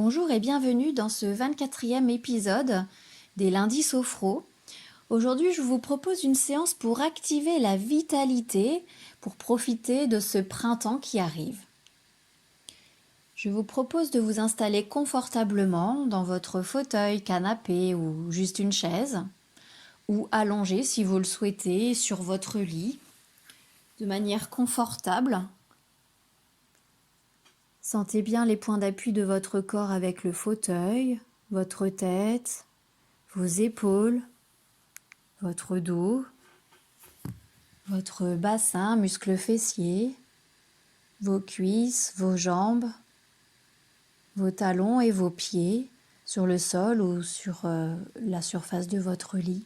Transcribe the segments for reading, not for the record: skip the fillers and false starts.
Bonjour et bienvenue dans ce 24e épisode des lundis sophro. Aujourd'hui, je vous propose une séance pour activer la vitalité, pour profiter de ce printemps qui arrive. Je vous propose de vous installer confortablement dans votre fauteuil, canapé ou juste une chaise, ou allongé si vous le souhaitez sur votre lit, de manière confortable. Sentez bien les points d'appui de votre corps avec le fauteuil, votre tête, vos épaules, votre dos, votre bassin, muscles fessiers, vos cuisses, vos jambes, vos talons et vos pieds sur le sol ou sur la surface de votre lit.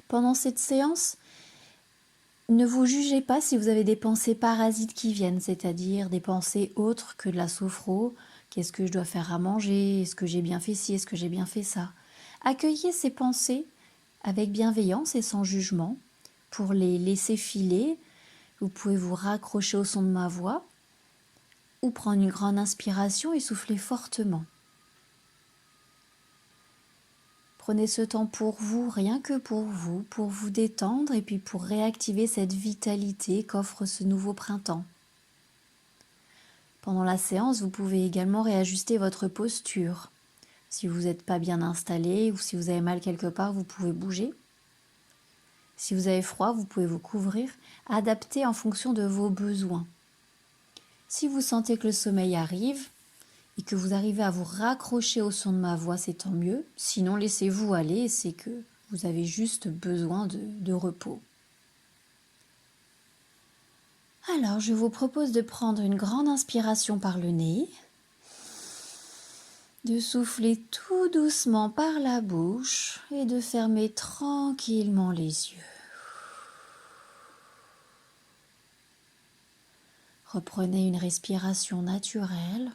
Pendant cette séance, ne vous jugez pas si vous avez des pensées parasites qui viennent, c'est-à-dire des pensées autres que de la sophro. Qu'est-ce que je dois faire à manger? Est-ce que j'ai bien fait ci? Est-ce que j'ai bien fait ça? Accueillez ces pensées avec bienveillance et sans jugement pour les laisser filer. Vous pouvez vous raccrocher au son de ma voix ou prendre une grande inspiration et souffler fortement. Prenez ce temps pour vous, rien que pour vous détendre et puis pour réactiver cette vitalité qu'offre ce nouveau printemps. Pendant la séance, vous pouvez également réajuster votre posture. Si vous n'êtes pas bien installé ou si vous avez mal quelque part, vous pouvez bouger. Si vous avez froid, vous pouvez vous couvrir, adapter en fonction de vos besoins. Si vous sentez que le sommeil arrive et que vous arrivez à vous raccrocher au son de ma voix, c'est tant mieux. Sinon, laissez-vous aller, c'est que vous avez juste besoin de repos. Alors, je vous propose de prendre une grande inspiration par le nez, de souffler tout doucement par la bouche et de fermer tranquillement les yeux. Reprenez une respiration naturelle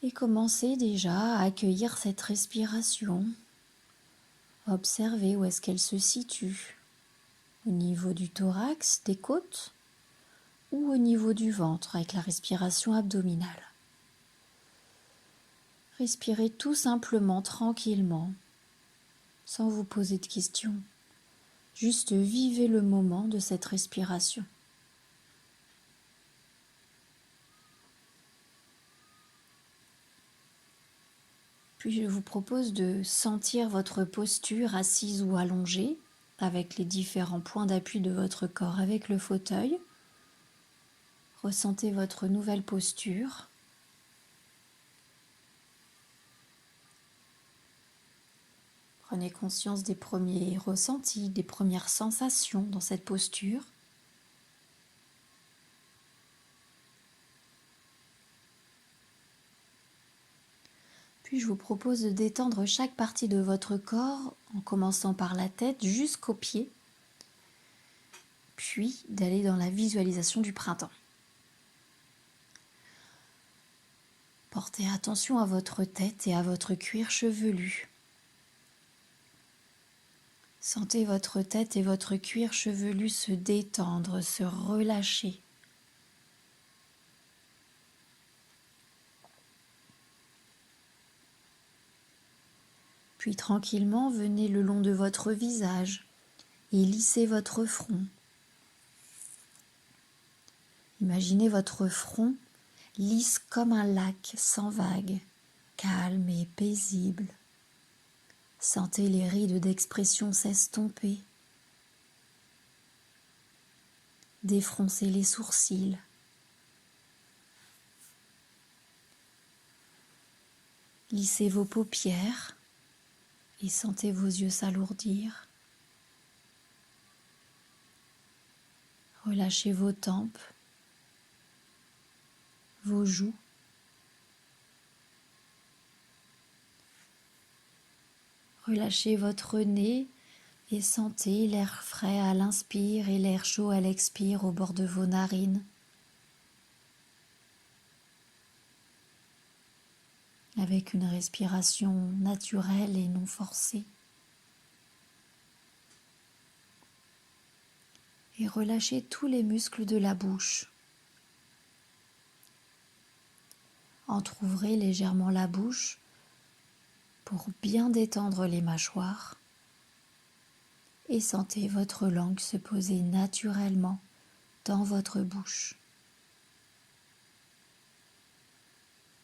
et commencez déjà à accueillir cette respiration. Observez où est-ce qu'elle se situe, au niveau du thorax, des côtes ou au niveau du ventre avec la respiration abdominale. Respirez tout simplement, tranquillement, sans vous poser de questions. Juste vivez le moment de cette respiration. Puis je vous propose de sentir votre posture assise ou allongée avec les différents points d'appui de votre corps avec le fauteuil. Ressentez votre nouvelle posture. Prenez conscience des premiers ressentis, des premières sensations dans cette posture. Puis je vous propose de détendre chaque partie de votre corps en commençant par la tête jusqu'aux pieds, puis d'aller dans la visualisation du printemps. Portez attention à votre tête et à votre cuir chevelu. Sentez votre tête et votre cuir chevelu se détendre, se relâcher. Puis tranquillement, venez le long de votre visage et lissez votre front. Imaginez votre front lisse comme un lac sans vagues, calme et paisible. Sentez les rides d'expression s'estomper. Défroncez les sourcils. Lissez vos paupières et sentez vos yeux s'alourdir. Relâchez vos tempes, vos joues. Relâchez votre nez et sentez l'air frais à l'inspire et l'air chaud à l'expire au bord de vos narines. Avec une respiration naturelle et non forcée. Et relâchez tous les muscles de la bouche. Entr'ouvrez légèrement la bouche pour bien détendre les mâchoires et sentez votre langue se poser naturellement dans votre bouche.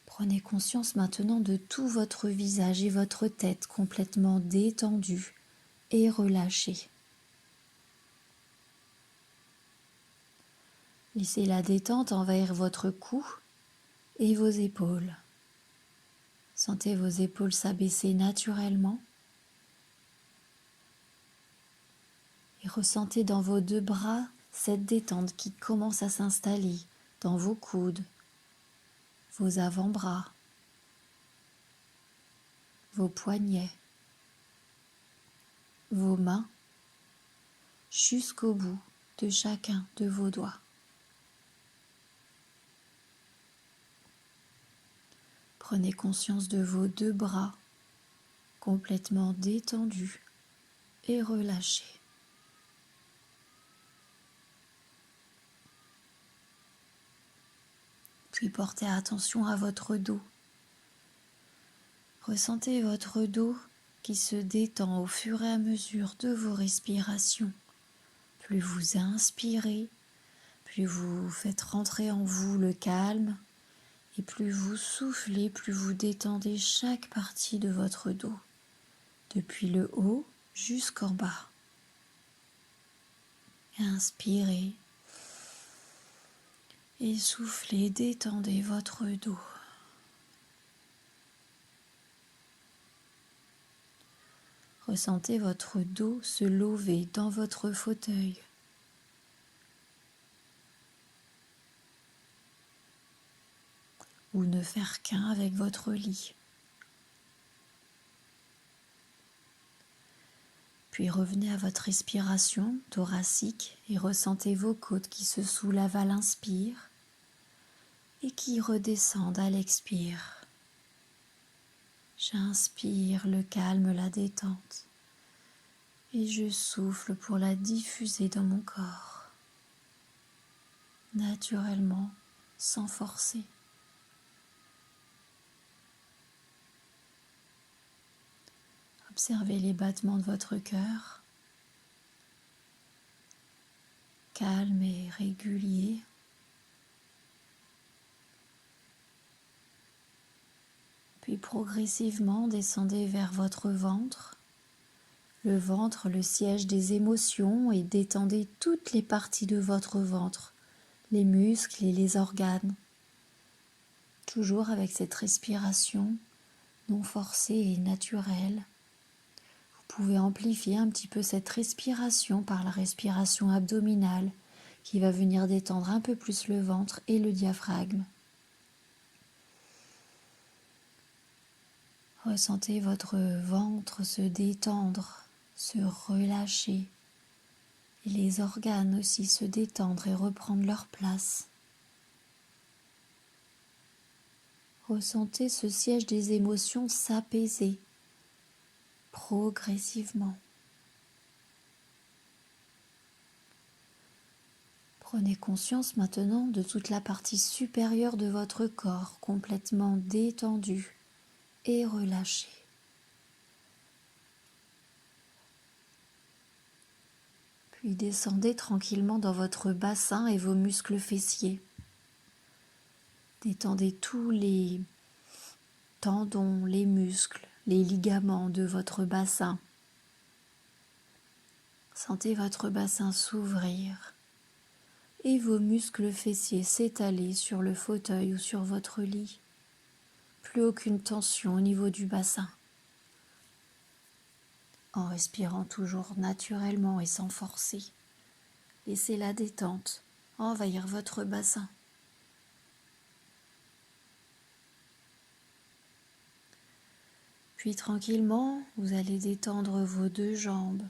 Prenez conscience maintenant de tout votre visage et votre tête complètement détendus et relâchés. Laissez la détente envahir votre cou et vos épaules. Sentez vos épaules s'abaisser naturellement et ressentez dans vos deux bras cette détente qui commence à s'installer dans vos coudes, vos avant-bras, vos poignets, vos mains, jusqu'au bout de chacun de vos doigts. Prenez conscience de vos deux bras complètement détendus et relâchés. Puis portez attention à votre dos. Ressentez votre dos qui se détend au fur et à mesure de vos respirations. Plus vous inspirez, plus vous faites rentrer en vous le calme, et plus vous soufflez, plus vous détendez chaque partie de votre dos, depuis le haut jusqu'en bas. Inspirez et soufflez, détendez votre dos. Ressentez votre dos se lever dans votre fauteuil. Ou ne faire qu'un avec votre lit. Puis revenez à votre respiration thoracique et ressentez vos côtes qui se soulèvent à l'inspire et qui redescendent à l'expire. J'inspire le calme, la détente et je souffle pour la diffuser dans mon corps, naturellement, sans forcer. Observez les battements de votre cœur, calme et régulier. Puis progressivement descendez vers votre ventre. Le ventre, le siège des émotions, et détendez toutes les parties de votre ventre, les muscles et les organes. Toujours avec cette respiration non forcée et naturelle. Vous pouvez amplifier un petit peu cette respiration par la respiration abdominale qui va venir détendre un peu plus le ventre et le diaphragme. Ressentez votre ventre se détendre, se relâcher et les organes aussi se détendre et reprendre leur place. Ressentez ce siège des émotions s'apaiser progressivement. Prenez conscience maintenant de toute la partie supérieure de votre corps complètement détendue et relâchée. Puis descendez tranquillement dans votre bassin et vos muscles fessiers. Détendez tous les tendons, les muscles, les ligaments de votre bassin. Sentez votre bassin s'ouvrir et vos muscles fessiers s'étaler sur le fauteuil ou sur votre lit. Plus aucune tension au niveau du bassin. En respirant toujours naturellement et sans forcer, laissez la détente envahir votre bassin. Puis tranquillement, vous allez détendre vos deux jambes,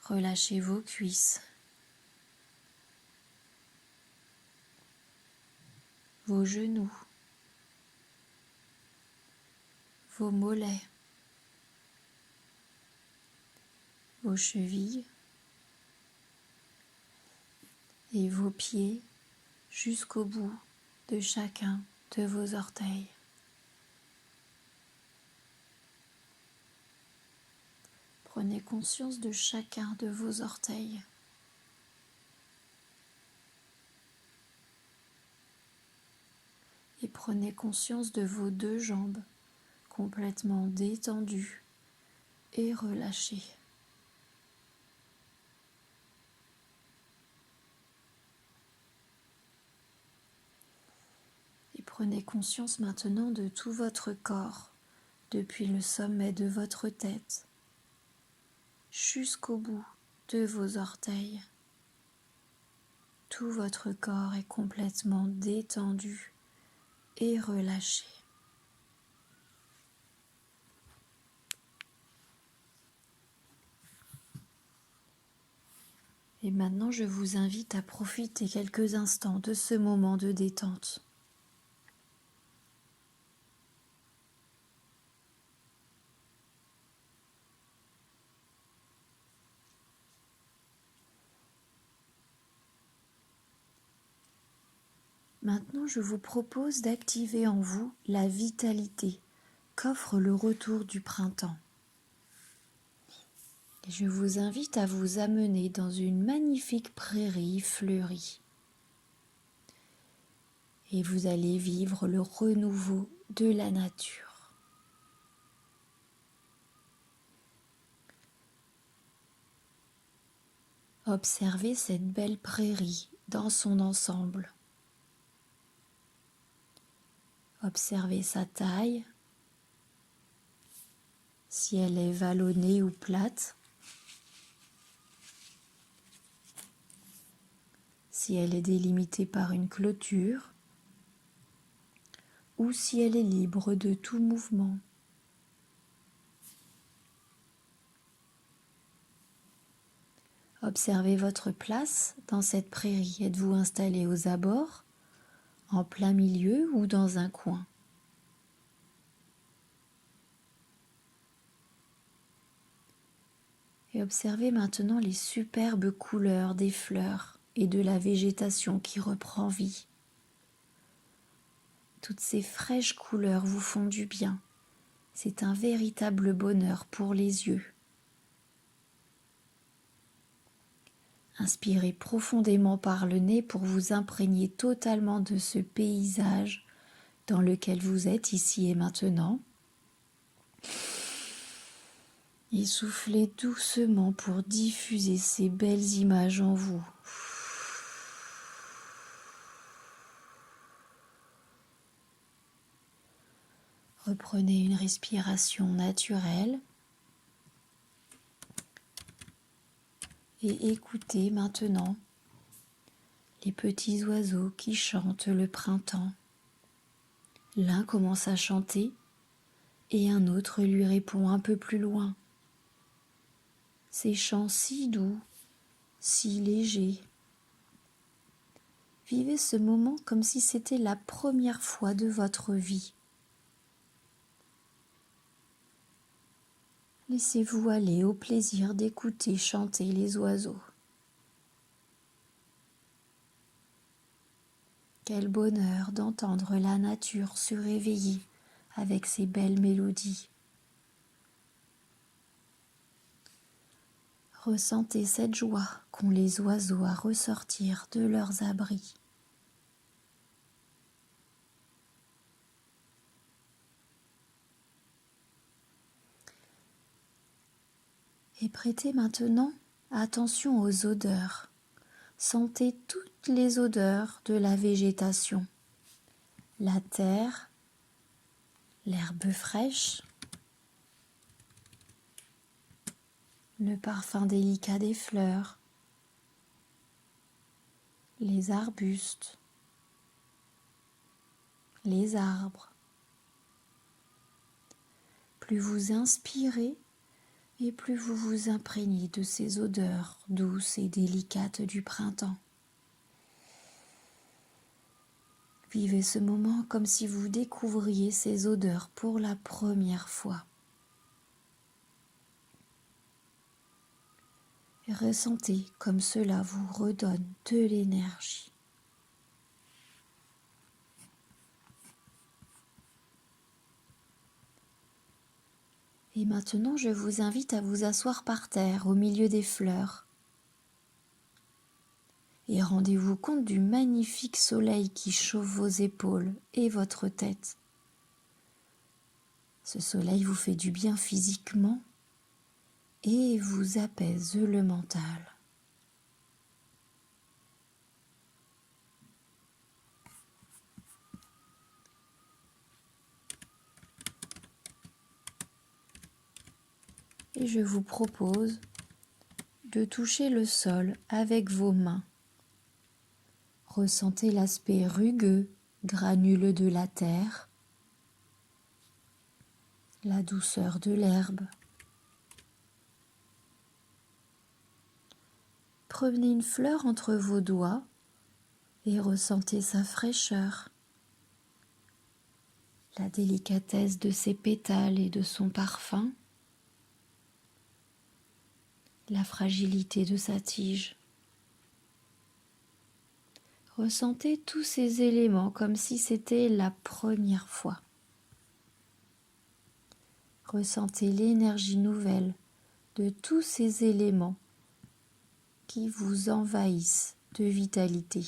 relâchez vos cuisses, vos genoux, vos mollets, vos chevilles et vos pieds jusqu'au bout de chacun de vos orteils. Prenez conscience de chacun de vos orteils. Et prenez conscience de vos deux jambes complètement détendues et relâchées. Et prenez conscience maintenant de tout votre corps, depuis le sommet de votre tête jusqu'au bout de vos orteils. Tout votre corps est complètement détendu et relâché. Et maintenant, je vous invite à profiter quelques instants de ce moment de détente. Maintenant, je vous propose d'activer en vous la vitalité qu'offre le retour du printemps. Et je vous invite à vous amener dans une magnifique prairie fleurie. Et vous allez vivre le renouveau de la nature. Observez cette belle prairie dans son ensemble. Observez sa taille, si elle est vallonnée ou plate, si elle est délimitée par une clôture ou si elle est libre de tout mouvement. Observez votre place dans cette prairie. Êtes-vous installé aux abords, en plein milieu ou dans un coin? Et observez maintenant les superbes couleurs des fleurs et de la végétation qui reprend vie. Toutes ces fraîches couleurs vous font du bien. C'est un véritable bonheur pour les yeux. Inspirez profondément par le nez pour vous imprégner totalement de ce paysage dans lequel vous êtes ici et maintenant. Et soufflez doucement pour diffuser ces belles images en vous. Reprenez une respiration naturelle et écoutez maintenant les petits oiseaux qui chantent le printemps. L'un commence à chanter et un autre lui répond un peu plus loin. Ces chants si doux, si légers. Vivez ce moment comme si c'était la première fois de votre vie. Laissez-vous aller au plaisir d'écouter chanter les oiseaux. Quel bonheur d'entendre la nature se réveiller avec ses belles mélodies. Ressentez cette joie qu'ont les oiseaux à ressortir de leurs abris. Et prêtez maintenant attention aux odeurs. Sentez toutes les odeurs de la végétation. La terre, l'herbe fraîche, le parfum délicat des fleurs, les arbustes, les arbres. Plus vous inspirez et plus vous vous imprégnez de ces odeurs douces et délicates du printemps. Vivez ce moment comme si vous découvriez ces odeurs pour la première fois. Et ressentez comme cela vous redonne de l'énergie. Et maintenant, je vous invite à vous asseoir par terre, au milieu des fleurs. Et rendez-vous compte du magnifique soleil qui chauffe vos épaules et votre tête. Ce soleil vous fait du bien physiquement et vous apaise le mental. Et je vous propose de toucher le sol avec vos mains. Ressentez l'aspect rugueux, granuleux de la terre, la douceur de l'herbe. Prenez une fleur entre vos doigts et ressentez sa fraîcheur, la délicatesse de ses pétales et de son parfum, la fragilité de sa tige. Ressentez tous ces éléments comme si c'était la première fois. Ressentez l'énergie nouvelle de tous ces éléments qui vous envahissent de vitalité.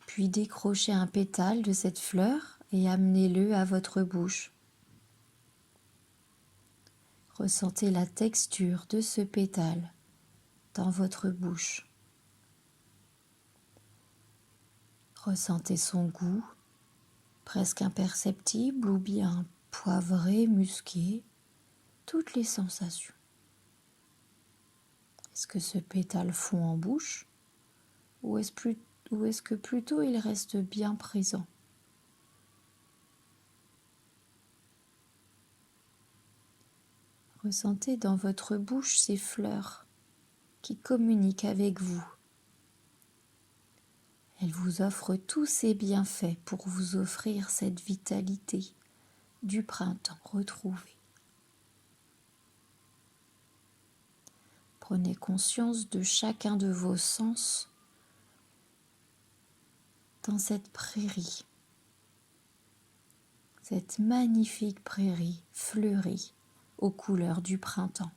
Puis décrochez un pétale de cette fleur et amenez-le à votre bouche. Ressentez la texture de ce pétale dans votre bouche. Ressentez son goût, presque imperceptible ou bien poivré, musqué, toutes les sensations. Est-ce que ce pétale fond en bouche ou est-ce que plutôt il reste bien présent? Ressentez dans votre bouche ces fleurs qui communiquent avec vous. Elles vous offrent tous ces bienfaits pour vous offrir cette vitalité du printemps retrouvé. Prenez conscience de chacun de vos sens dans cette prairie, cette magnifique prairie fleurie aux couleurs du printemps.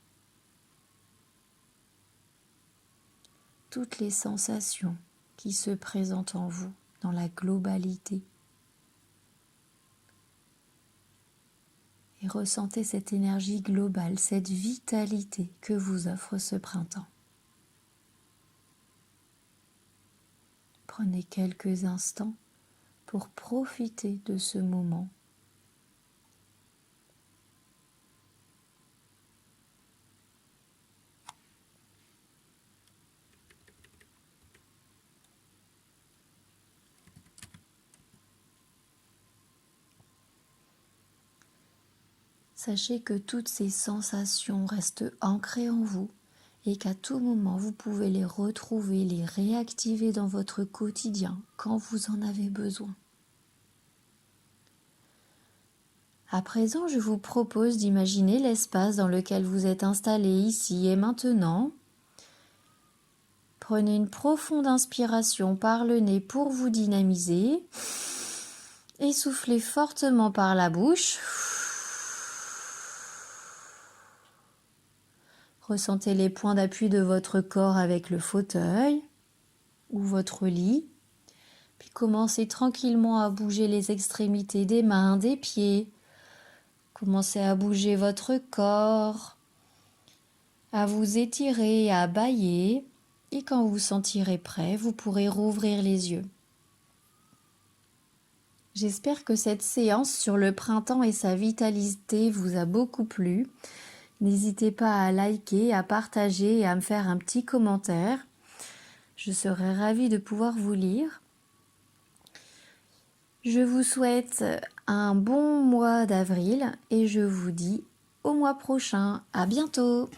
Toutes les sensations qui se présentent en vous dans la globalité. Et ressentez cette énergie globale, cette vitalité que vous offre ce printemps. Prenez quelques instants pour profiter de ce moment. Sachez que toutes ces sensations restent ancrées en vous et qu'à tout moment vous pouvez les retrouver, les réactiver dans votre quotidien quand vous en avez besoin. À présent, je vous propose d'imaginer l'espace dans lequel vous êtes installé ici et maintenant. Prenez une profonde inspiration par le nez pour vous dynamiser et soufflez fortement par la bouche. Ressentez les points d'appui de votre corps avec le fauteuil ou votre lit. Puis commencez tranquillement à bouger les extrémités des mains, des pieds. Commencez à bouger votre corps, à vous étirer, à bâiller. Et quand vous vous sentirez prêt, vous pourrez rouvrir les yeux. J'espère que cette séance sur le printemps et sa vitalité vous a beaucoup plu. N'hésitez pas à liker, à partager et à me faire un petit commentaire. Je serai ravie de pouvoir vous lire. Je vous souhaite un bon mois d'avril et je vous dis au mois prochain. À bientôt!